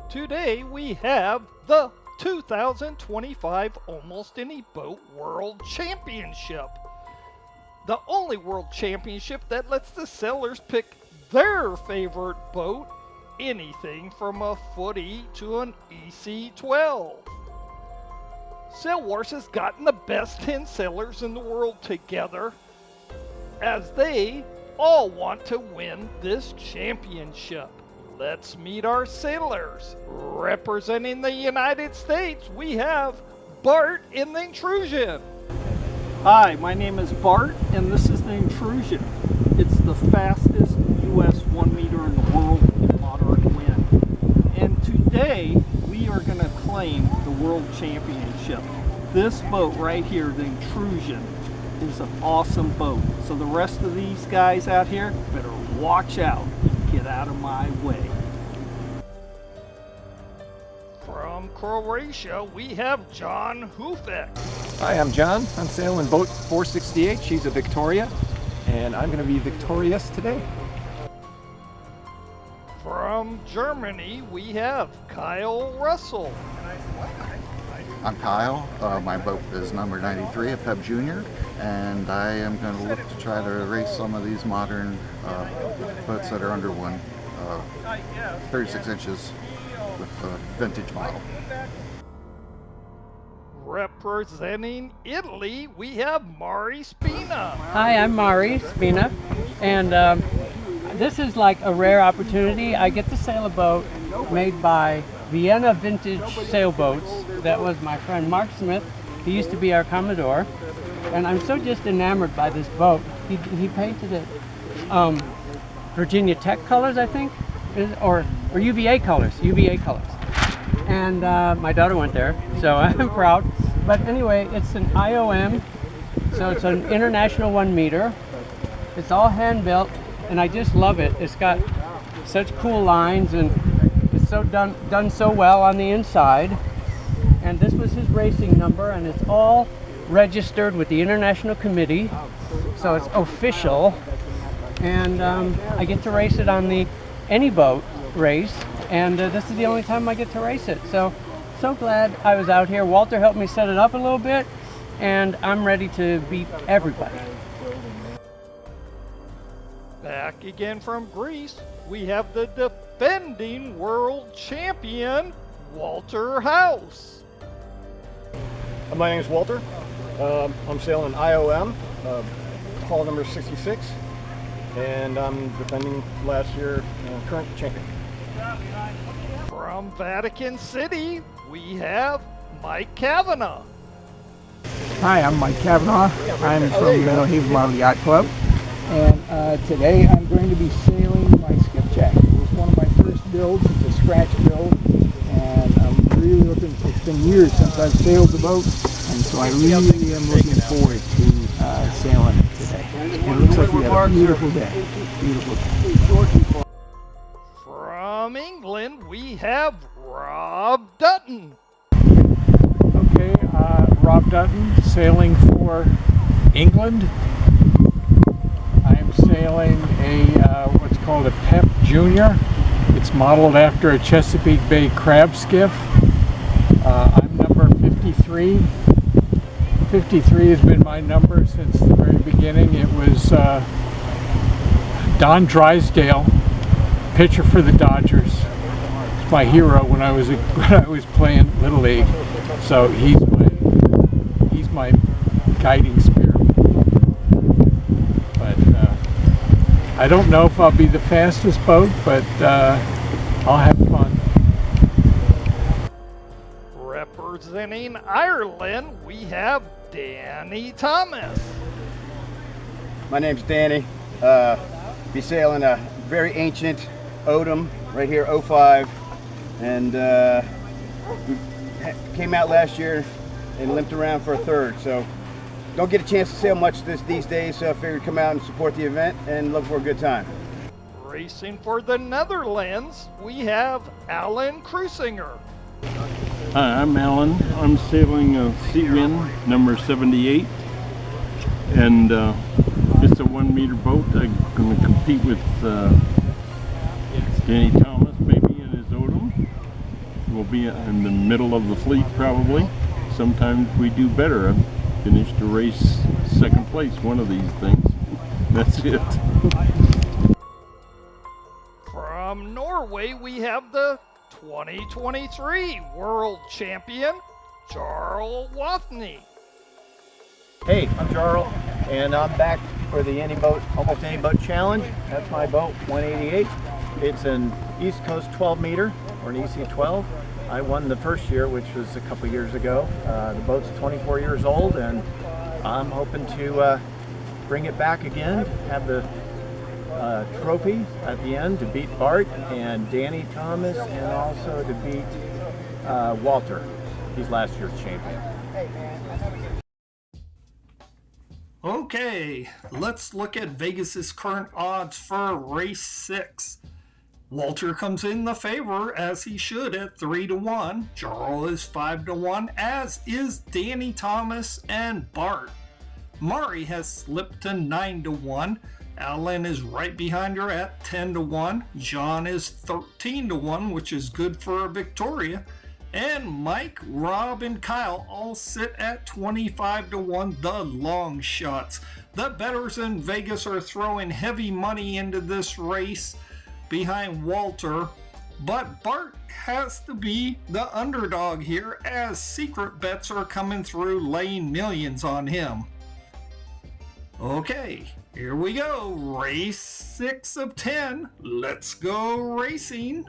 Today we have the 2025 Almost Any Boat World Championship. The only world championship that lets the sailors pick their favorite boat, anything from a footy to an EC-12. Sail Wars has gotten the best 10 sailors in the world together as they all want to win this championship. Let's meet our sailors. Representing the United States, we have Bart in the Intrusion. Hi, my name is Bart, and this is the Intrusion. It's the fastest U.S. 1 meter in the world in moderate wind. And today, we are going to claim the World Championship. This boat right here, the Intrusion, is an awesome boat. So the rest of these guys out here better watch out and get out of my way. From Croatia, we have John Hufek. Hi, I'm John. I'm sailing boat 468. She's a Victoria, and I'm going to be victorious today. From Germany, we have Kyle Russell. I'm Kyle. My boat is number 93, a Peb Junior, and I am going to look to try to race some of these modern boats that are under 36 inches with a vintage model. Representing Italy, we have Mari Spina. Hi, I'm Mari Spina, and this is like a rare opportunity. I get to sail a boat made by Vienna Vintage Sailboats. That was my friend Mark Smith. He used to be our Commodore, and I'm so just enamored by this boat. He painted it Virginia Tech colors, I think, or UVA colors. And my daughter went there, so I'm proud. But anyway, it's an IOM, so it's an international 1 meter. It's all hand built, and I just love it. It's got such cool lines, and it's so done so well on the inside. And this was his racing number, and it's all registered with the International Committee, so it's official. And I get to race it on the Any Boat race, and this is the only time I get to race it. So glad I was out here. Walter helped me set it up a little bit, and I'm ready to beat everybody. Back again from Greece, we have the defending world champion, Walter House. My name is Walter. I'm sailing an IOM, hull number 66, and I'm defending last year current champion. From Vatican City, we have Mike Kavanaugh. Hi, I'm Mike Kavanaugh. I'm from Meadow Haven Model Yacht Club, and today I'm going to be sailing my skipjack. It was one of my first builds. It's a scratch build, and I'm really looking. It's been years since I've sailed the boat, and so I really am looking forward to sailing it today. And it looks like we have a beautiful day. Beautiful day. From England, we have Rob Dutton. Okay, Rob Dutton, sailing for England. I'm sailing a what's called a Pep Junior. It's modeled after a Chesapeake Bay crab skiff. I'm number 53. 53 has been my number since the very beginning. It was Don Drysdale, pitcher for the Dodgers. He's my hero when I was playing Little League. So he's my guiding spirit. But I don't know if I'll be the fastest boat, but I'll have fun. Representing Ireland, we have Danny Thomas. My name's Danny. Be sailing a very ancient Odom right here, 05, and we came out last year and limped around for a third. So don't get a chance to sail much these days, so I figured come out and support the event and look for a good time. Racing for the Netherlands, we have Alan Cruisinger. Hi, I'm Alan. I'm sailing a Sea Wind number 78, and this It's a 1 meter boat. I'm going to compete with Danny Thomas maybe in his Odom. We'll be in the middle of the fleet probably. Sometimes we do better. I've finished a race second place one of these things. That's it. From Norway, we have the 2023 World Champion, Jarl Watney. Hey, I'm Jarl, and I'm back for the Almost Any Boat Challenge. That's my boat, 188. It's an East Coast 12 meter, or an EC12. I won the first year, which was a couple years ago. The boat's 24 years old, and I'm hoping to bring it back again, have the trophy at the end to beat Bart and Danny Thomas, and also to beat Walter. He's last year's champion. Okay, let's look at Vegas's current odds for race 6. Walter comes in the favor, as he should, at 3-1. Jarl is 5-1, as is Danny Thomas and Bart. Mari has slipped to 9-1. Alan is right behind her at 10-1. John is 13-1, which is good for Victoria. And Mike, Rob, and Kyle all sit at 25-1, the long shots. The bettors in Vegas are throwing heavy money into this race behind Walter, but Bart has to be the underdog here, as secret bets are coming through laying millions on him. Okay, here we go. Race 6 of 10. Let's go racing.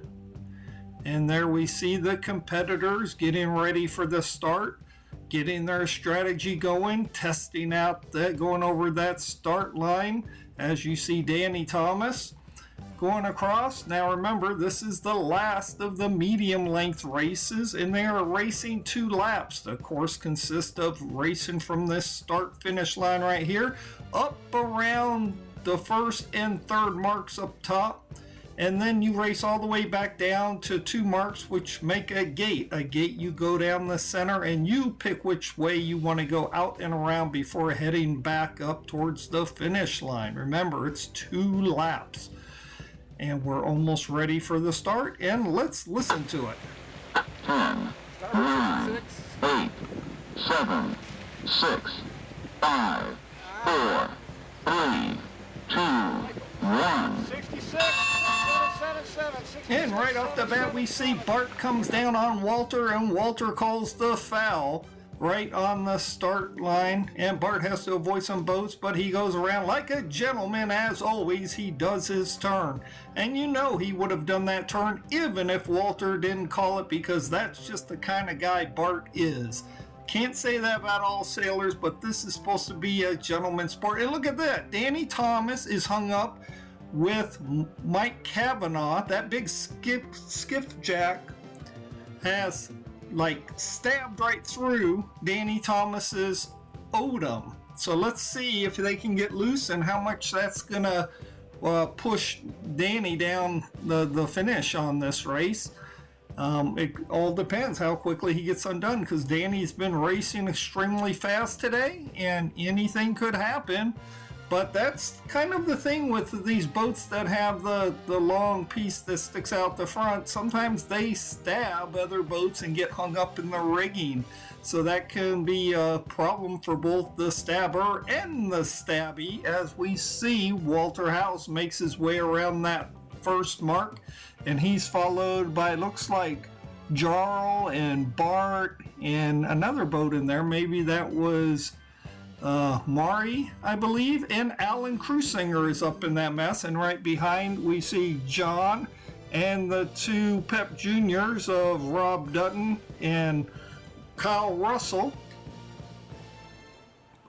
And there we see the competitors getting ready for the start, getting their strategy going, testing out that, going over that start line. As you see Danny Thomas going across. Now remember, this is the last of the medium length races, and they are racing 2 laps. The course consists of racing from this start finish line right here up around the first and third marks up top, and then you race all the way back down to 2 marks which make a gate. You go down the center and you pick which way you want to go out and around before heading back up towards the finish line. Remember, it's 2 laps. And we're almost ready for the start, and let's listen to it. 10, 9, 8, 7, 6, 5, 4, 3, 2, 1. 66, 777, And right off the bat, we see Bart comes down on Walter, and Walter calls the foul right on the start line, and Bart has to avoid some boats, but he goes around like a gentleman. As always, he does his turn, and you know he would have done that turn even if Walter didn't call it, because that's just the kind of guy Bart is. Can't say that about all sailors, but this is supposed to be a gentleman's sport. And look at that, Danny Thomas is hung up with Mike Kavanaugh. That big skipjack has stabbed right through Danny Thomas's Odom. So let's see if they can get loose and how much that's gonna push Danny down the finish on this race. It all depends how quickly he gets undone, because Danny's been racing extremely fast today and anything could happen. But that's kind of the thing with these boats that have the long piece that sticks out the front. Sometimes they stab other boats and get hung up in the rigging. So that can be a problem for both the stabber and the stabby. As we see, Walter House makes his way around that first mark, and he's followed by, looks like, Jarl and Bart and another boat in there. Maybe that was Mari, I believe, and Alan Cruisinger is up in that mess. And right behind we see John and the 2 Pep Juniors of Rob Dutton and Kyle Russell.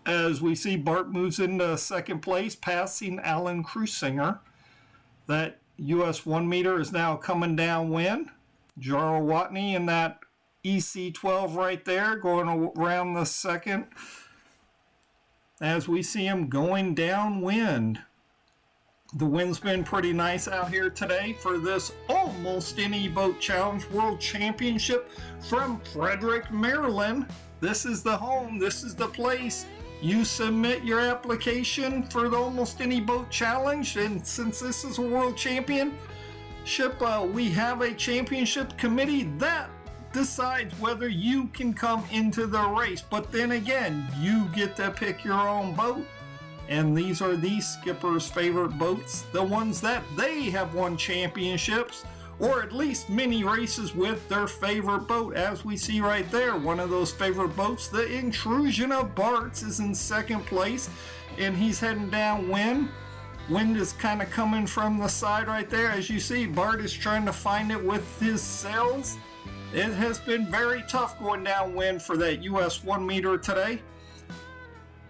As we see Bart moves into second place, passing Alan Cruisinger. That US 1 meter is now coming downwind. Jarl Watney in that EC12 right there, going around the second, as we see him going downwind. The wind's been pretty nice out here today for this Almost Any Boat Challenge World Championship from Frederick, Maryland. This is the home, this is the place. you submit your application for the Almost Any Boat Challenge, and since this is a world championship, we have a championship committee that decides whether you can come into the race. But then again, you get to pick your own boat, and these are these skippers' favorite boats, the ones that they have won championships or at least mini races with their favorite boat. As we see right there, one of those favorite boats, the Intrusion of Bart's, is in second place, and he's heading downwind. Wind is kind of coming from the side right there. As you see, Bart is trying to find it with his sails. It has been very tough going downwind for that US 1 meter today.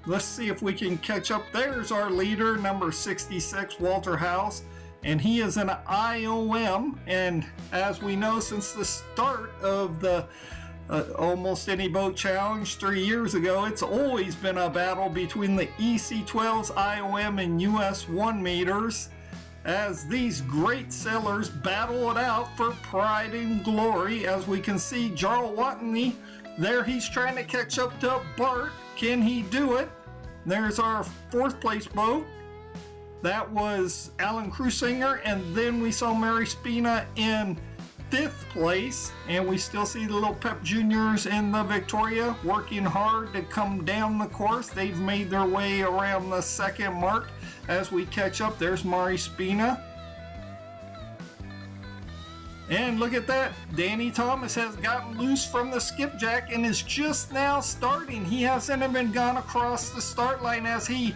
Let's see if we can catch up. There's our leader, number 66, Walter House, and he is an IOM. And as we know, since the start of the Almost Any Boat Challenge 3 years ago, it's always been a battle between the EC12s, IOM, and US 1 meters, as these great sailors battle it out for pride and glory. As we can see, Jarl Watney there, he's trying to catch up to Bart. Can he do it? There's our fourth place boat. That was Alan Crusinger, and then we saw Mary Spina in fifth place, and we still see the little Pep Juniors in the Victoria working hard to come down the course. They've made their way around the second mark. As we catch up, there's Mari Spina. And look at that, Danny Thomas has gotten loose from the skipjack and is just now starting. He hasn't even gone across the start line as he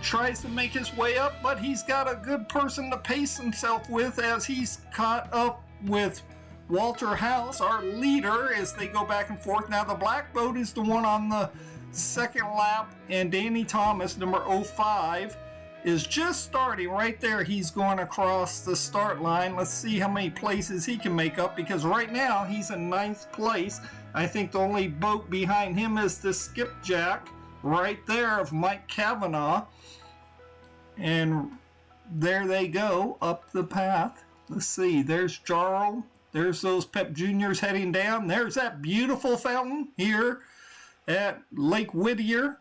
tries to make his way up, but he's got a good person to pace himself with as he's caught up with Walter House, our leader, as they go back and forth. Now the black boat is the one on the second lap, and Danny Thomas, number 05, is just starting right there. He's going across the start line. Let's see how many places he can make up, because right now he's in ninth place. I think the only boat behind him is the skipjack right there of Mike Kavanaugh. And there they go up the path. Let's see, there's Jarl. There's those Pep Juniors heading down. There's that beautiful fountain here at Lake Whittier.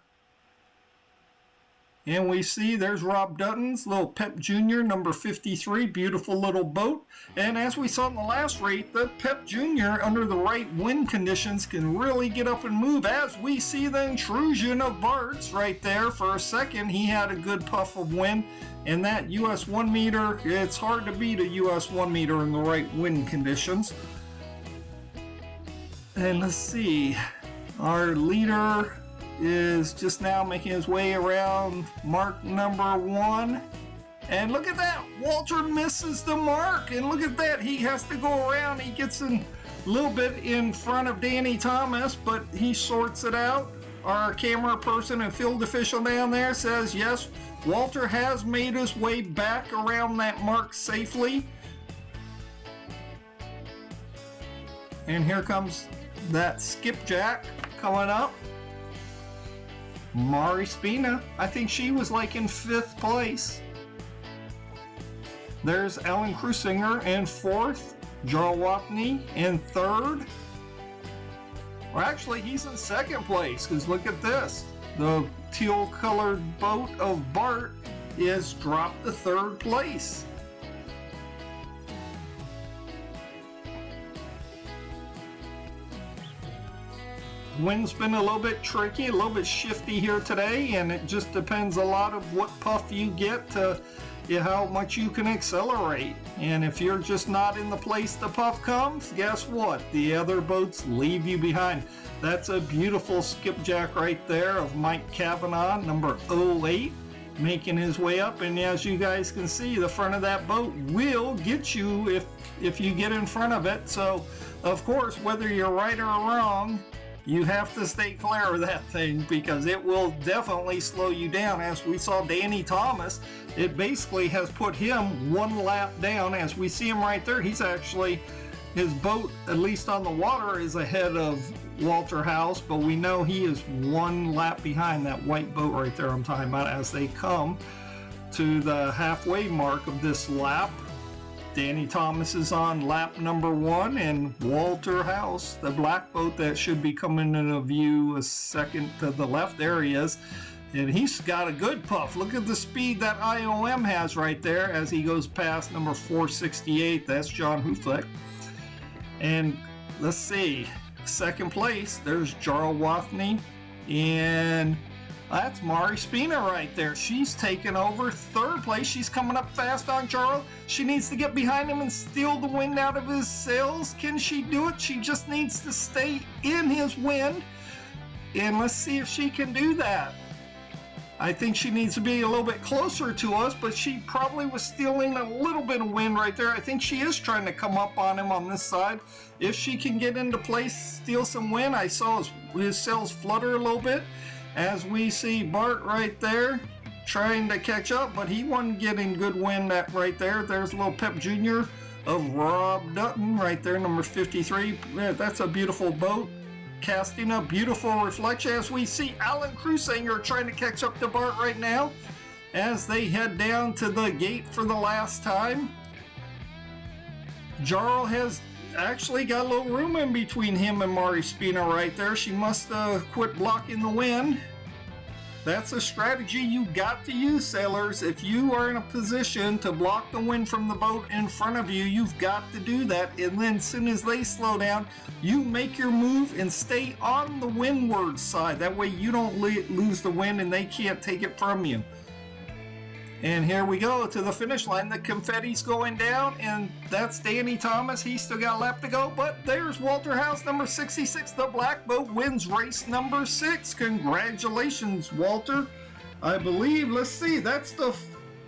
And we see there's Rob Dutton's little Pep Junior, number 53, beautiful little boat. And as we saw in the last race, the Pep Junior, under the right wind conditions, can really get up and move. As we see the Intrusion of Bart's right there for a second, he had a good puff of wind. And that US 1 meter, it's hard to beat a US 1 meter in the right wind conditions. And let's see, our leader is just now making his way around mark number 1. And look at that, Walter misses the mark. And look at that, he has to go around. He gets a little bit in front of Danny Thomas, but he sorts it out. Our camera person and field official down there says, yes, Walter has made his way back around that mark safely. And here comes that skipjack coming up. Mari Spina, I think she was like in 5th place. There's Alan Crusinger in 4th, Jarl Watney in 3rd. Well, actually, he's in 2nd place, because look at this. The teal-colored boat of Bart is dropped to 3rd place. Wind's been a little bit tricky, a little bit shifty here today, and it just depends a lot of what puff you get to how much you can accelerate. And if you're just not in the place the puff comes, guess what? The other boats leave you behind. That's a beautiful skipjack right there of Mike Kavanaugh, number 08, making his way up. And as you guys can see, the front of that boat will get you if you get in front of it. So, of course, whether you're right or wrong, you have to stay clear of that thing, because it will definitely slow you down. As we saw Danny Thomas, it basically has put him 1 lap down. As we see him right there, he's actually, his boat, at least on the water, is ahead of Walter House, but we know he is 1 lap behind that white boat right there I'm talking about as they come to the halfway mark of this lap. Danny Thomas is on lap number 1, and Walter House, the black boat that should be coming into view a second to the left, there he is. And he's got a good puff. Look at the speed that IOM has right there as he goes past number 468. That's John Hufleck. And let's see, second place, there's Jarl Wathney, and that's Mari Spina right there. She's taken over third place. She's coming up fast on Jarl. She needs to get behind him and steal the wind out of his sails. Can she do it? She just needs to stay in his wind. And let's see if she can do that. I think she needs to be a little bit closer to us, but she probably was stealing a little bit of wind right there. I think she is trying to come up on him on this side. If she can get into place, steal some wind. I saw his sails flutter a little bit. As we see Bart right there trying to catch up, but he wasn't getting good wind right there. There's a little Pep Jr. of Rob Dutton right there, number 53. Yeah, that's a beautiful boat, casting a beautiful reflection as we see Alan Crusanger trying to catch up to Bart right now as they head down to the gate for the last time. Jarl has actually got a little room in between him and Mari Spina right there. She must quit blocking the wind. That's a strategy you got to use, sailors. If you are in a position to block the wind from the boat in front of you, you've got to do that. And then as soon as they slow down, you make your move and stay on the windward side. That way you don't lose the wind and they can't take it from you. And here we go to the finish line. The confetti's going down, and that's Danny Thomas. He's still got a lap to go, but there's Walter House, number 66. The black boat wins race number 6. Congratulations, Walter. I believe, let's see, that's the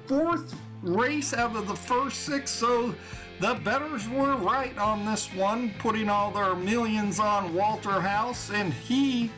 4th race out of the first 6, so the bettors were right on this one, putting all their millions on Walter House, and he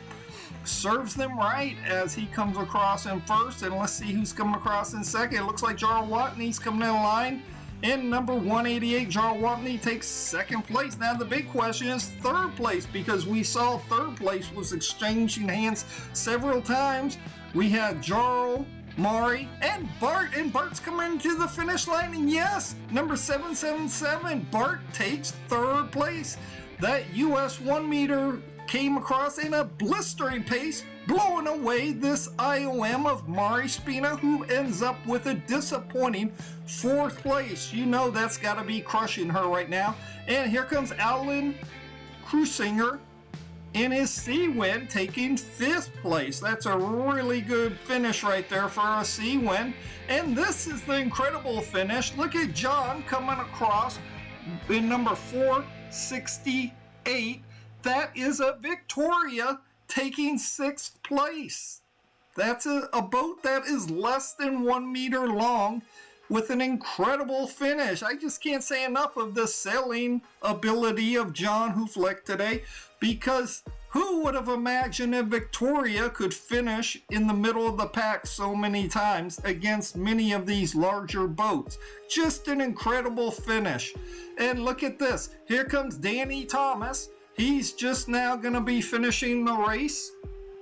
serves them right as he comes across in first. And let's see who's coming across in second. It looks like Jarl Watney's coming in line. In number 188, Jarl Watney takes second place. Now the big question is third place, because we saw third place was exchanging hands several times. We had Jarl, Mari, and Bart, and Bart's coming to the finish line, and yes, number 777, Bart takes third place. That US 1 meter came across in a blistering pace, blowing away this IOM of Mari Spina, who ends up with a disappointing 4th place. You know that's got to be crushing her right now. And here comes Alan Crusinger in his Seawind taking 5th place. That's a really good finish right there for a Seawind. And this is the incredible finish. Look at John coming across in number 468. That is a Victoria taking 6th place. That's a boat that is less than 1 meter long with an incredible finish. I just can't say enough of the sailing ability of John Hufleck today, because who would have imagined that Victoria could finish in the middle of the pack so many times against many of these larger boats? Just an incredible finish. And look at this. Here comes Danny Thomas. He's just now going to be finishing the race.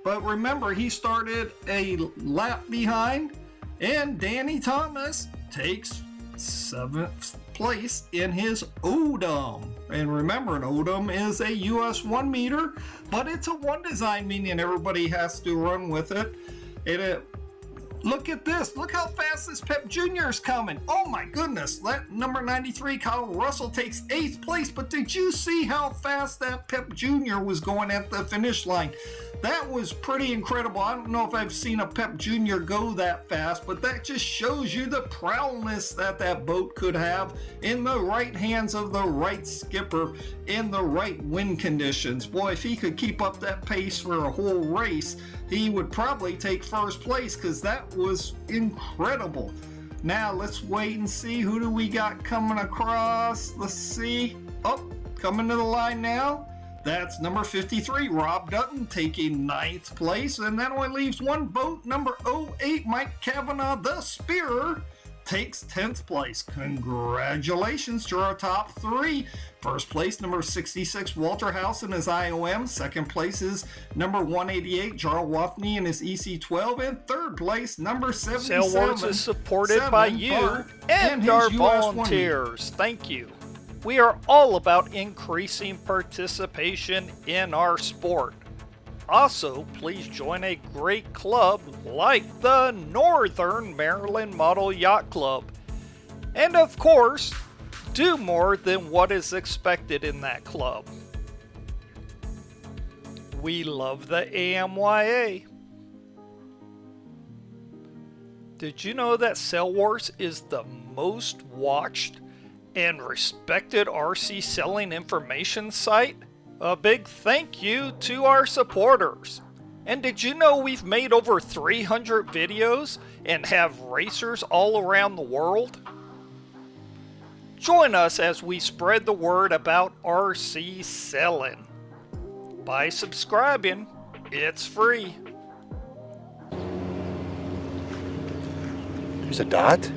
But remember, he started a lap behind. And Danny Thomas takes 7th place in his Odom. And remember, an Odom is a US 1 meter, but it's a one design, meaning everybody has to run with it. Look at this. Look how fast this Pep Jr. is coming. Oh my goodness. That number 93, Kyle Russell, takes 8th place. But did you see how fast that Pep Jr. was going at the finish line? That was pretty incredible. I don't know if I've seen a Pep Jr. go that fast, but that just shows you the prowess that boat could have in the right hands of the right skipper in the right wind conditions. Boy, if he could keep up that pace for a whole race, he would probably take 1st place, because that was incredible. Now let's wait and see, who do we got coming across? Let's see. Oh, coming to the line now. That's number 53, Rob Dutton, taking 9th place. And that only leaves one boat, number 08, Mike Cavanaugh, the Spearer, takes 10th place. Congratulations to our top 3. First place, number 66, Walter House in his IOM. Second place is number 188, Jarl Wafney in his EC12. And third place, number 77. Sailworks is supported by you and his our US volunteers. Thank you. We are all about increasing participation in our sport. Also, please join a great club like the Northern Maryland Model Yacht Club. And of course, do more than what is expected in that club. We love the AMYA. Did you know that Sail Wars is the most watched and respected RC selling information site? A big thank you to our supporters. And did you know we've made over 300 videos and have racers all around the world? Join us as we spread the word about RC selling. By subscribing, it's free. There's a dot?